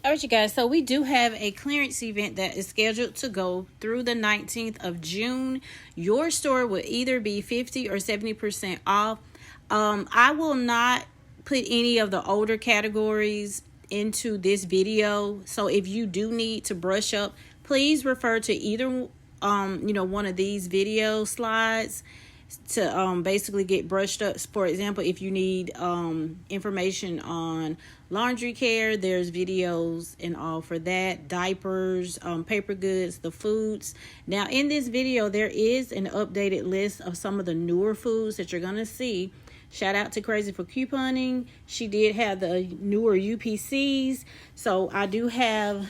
All right, you guys. So we do have a clearance event that is scheduled to go through the 19th of June. Your store will either be 50 or 70% off. I will not put any of the older categories into this video. So if you do need to brush up, please refer to either one of these video slides to basically get brushed up. For example, if you need information on laundry care, there's videos and all for that. Diapers, paper goods, the foods. Now in this video, there is an updated list of some of the newer foods that you're gonna see. Shout out to Crazy for Couponing. She did have the newer UPCs. So I do have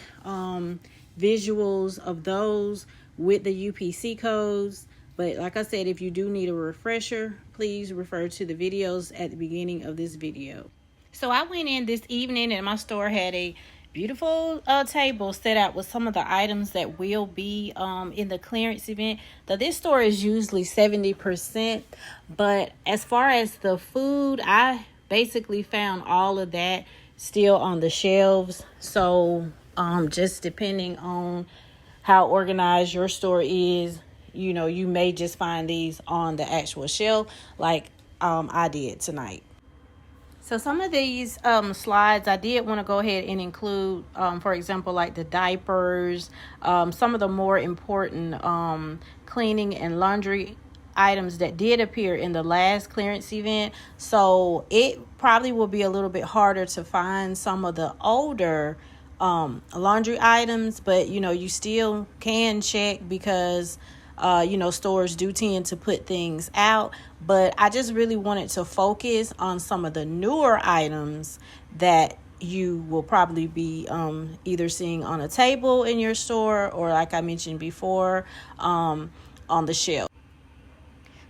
visuals of those with the UPC codes. But like I said, if you do need a refresher, please refer to the videos at the beginning of this video. So I went in this evening and my store had a beautiful table set out with some of the items that will be in the clearance event. Now this store is usually 70%, but as far as the food, I basically found all of that still on the shelves. So just depending on how organized your store is, you may just find these on the actual shelf like I did tonight. So some of these slides I did want to go ahead and include, for example, like the diapers, some of the more important cleaning and laundry items that did appear in the last clearance event. So it probably will be a little bit harder to find some of the older laundry items, but you still can check because stores do tend to put things out. But I just really wanted to focus on some of the newer items that you will probably be either seeing on a table in your store or, like I mentioned before, on the shelf.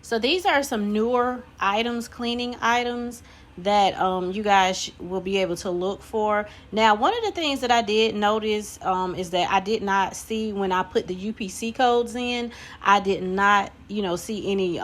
So these are some newer items, cleaning items that you guys will be able to look for. Now, one of the things that I did notice is that I did not see, when I put the UPC codes in, I did not, see any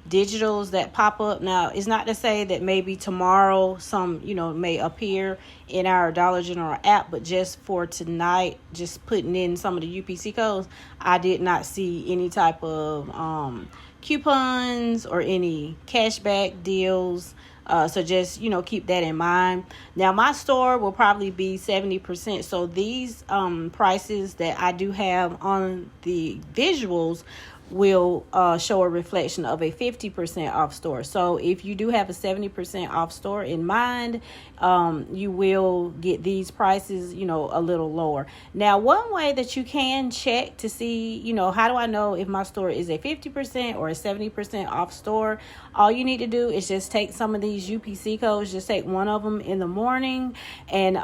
digitals that pop up. Now, it's not to say that maybe tomorrow some, may appear in our Dollar General app, but just for tonight, just putting in some of the UPC codes, I did not see any type of coupons or any cashback deals. So just, keep that in mind. Now, my store will probably be 70%. So these prices that I do have on the visuals will show a reflection of a 50% off store. So if you do have a 70% off store in mind, you will get these prices, a little lower. Now, one way that you can check to see, how do I know if my store is a 50% or a 70% off store? All you need to do is just take some of these UPC codes, just take one of them in the morning and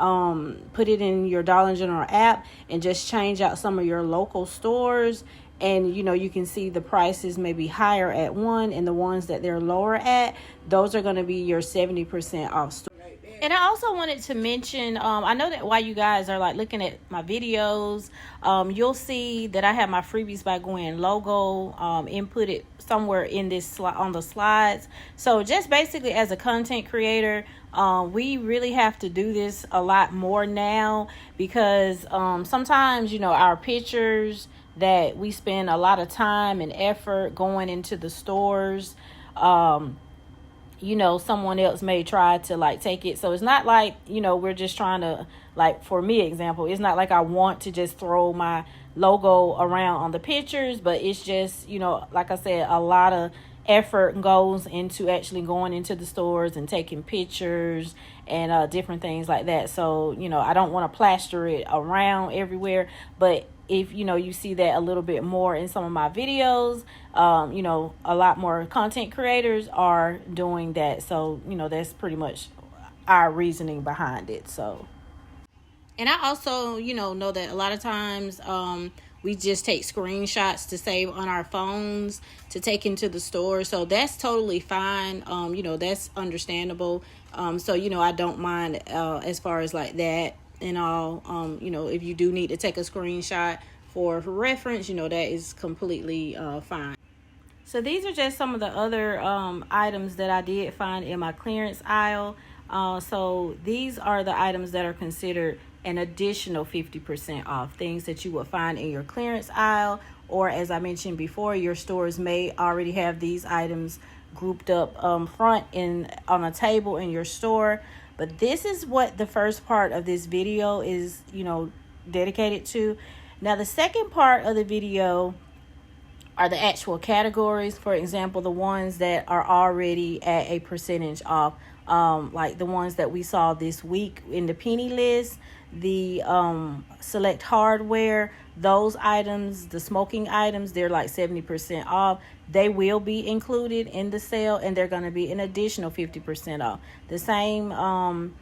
put it in your Dollar General app and just change out some of your local stores. And you can see the prices may be higher at one, and the ones that they're lower at, those are going to be your 70% off store. And I also wanted to mention, I know that while you guys are like looking at my videos, you'll see that I have my Freebies by Gwen logo inputted somewhere in this on the slides. So just basically as a content creator, we really have to do this a lot more now because sometimes, our pictures that we spend a lot of time and effort going into the stores, someone else may try to like take it. So it's not like, we're just trying to, like, for me example, it's not like I want to just throw my logo around on the pictures, but it's just, like I said, a lot of effort goes into actually going into the stores and taking pictures and different things like that. So, I don't want to plaster it around everywhere, but if you see that a little bit more in some of my videos, a lot more content creators are doing that. So that's pretty much our reasoning behind it. So, and I also know that a lot of times we just take screenshots to save on our phones to take into the store. So that's totally fine. That's understandable. So I don't mind as far as like that and all. If you do need to take a screenshot for reference, that is completely fine. So these are just some of the other items that I did find in my clearance aisle. So these are the items that are considered an additional 50% off, things that you will find in your clearance aisle, or as I mentioned before, your stores may already have these items grouped up front on a table in your store. But this is what the first part of this video is, dedicated to. Now, the second part of the video are the actual categories. For example, the ones that are already at a percentage off, like the ones that we saw this week in the penny list, the select hardware, those items, the smoking items, they're like 70% off. They will be included in the sale, and they're going to be an additional 50% off. The same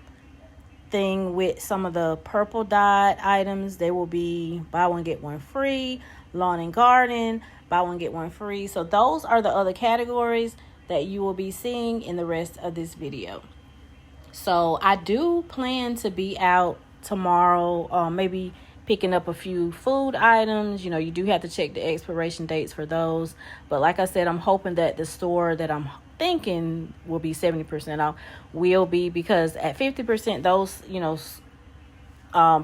thing with some of the purple dye items. They will be buy one get one free. Lawn and garden, buy one get one free. So those are the other categories that you will be seeing in the rest of this video. So I do plan to be out tomorrow, maybe picking up a few food items. You do have to check the expiration dates for those. But like I said, I'm hoping that the store that I'm thinking will be 70% off will be, because at 50%, those,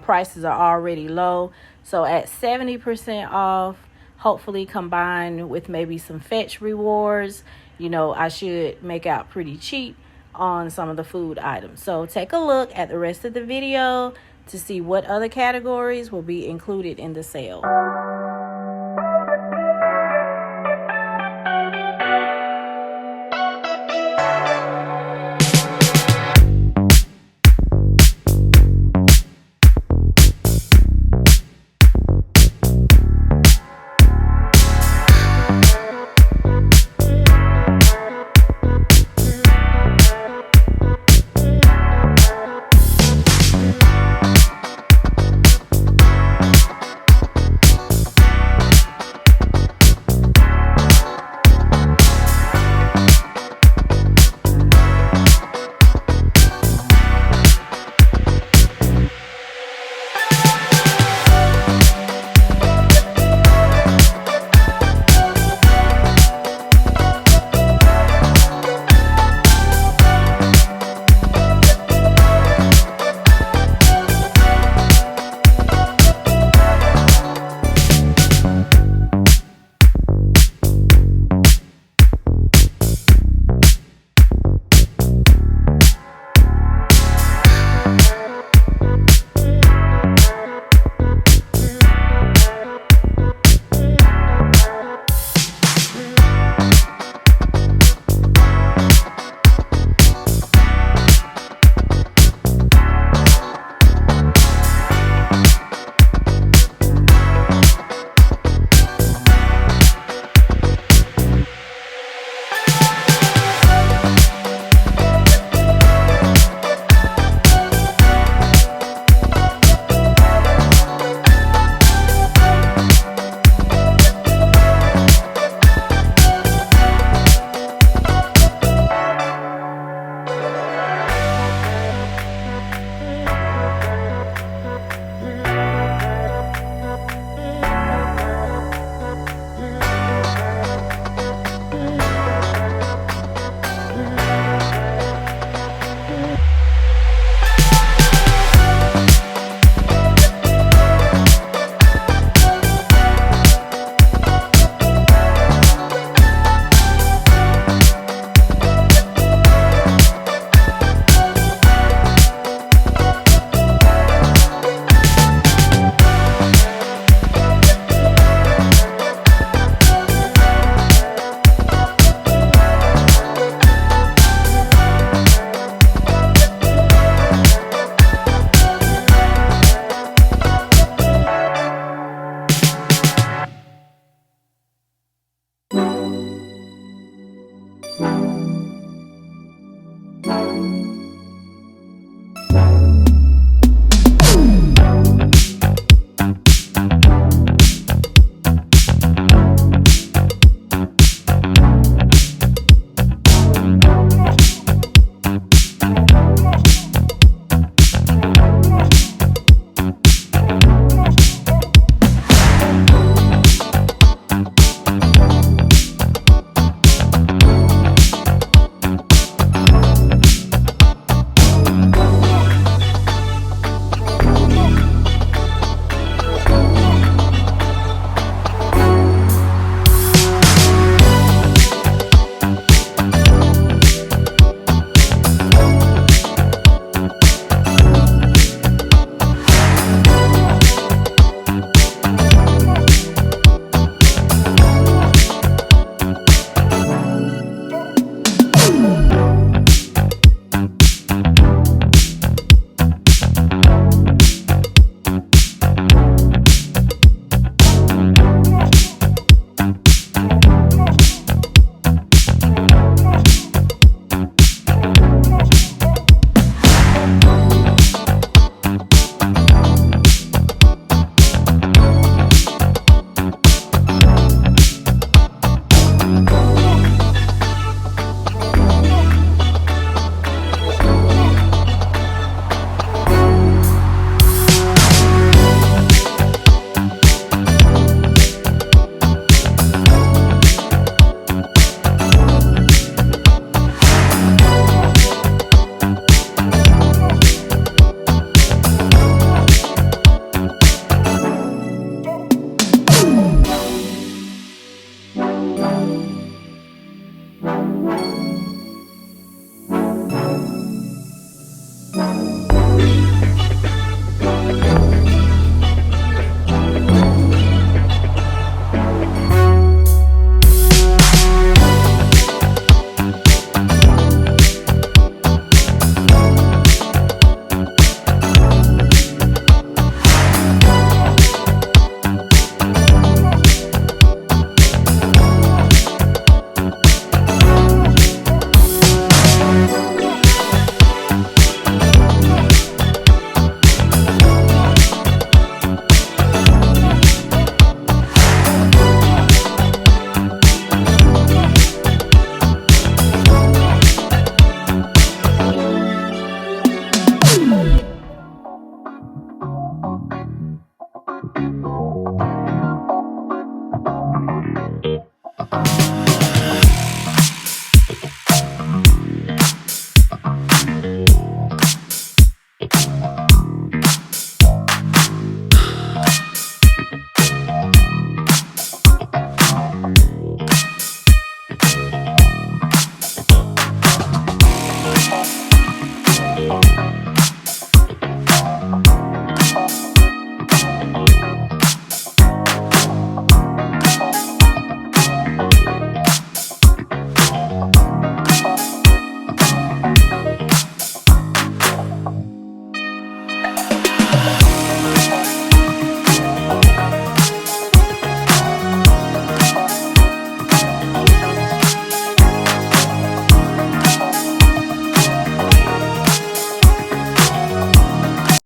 prices are already low. So at 70% off, hopefully combined with maybe some Fetch rewards, I should make out pretty cheap on some of the food items. So take a look at the rest of the video to see what other categories will be included in the sale.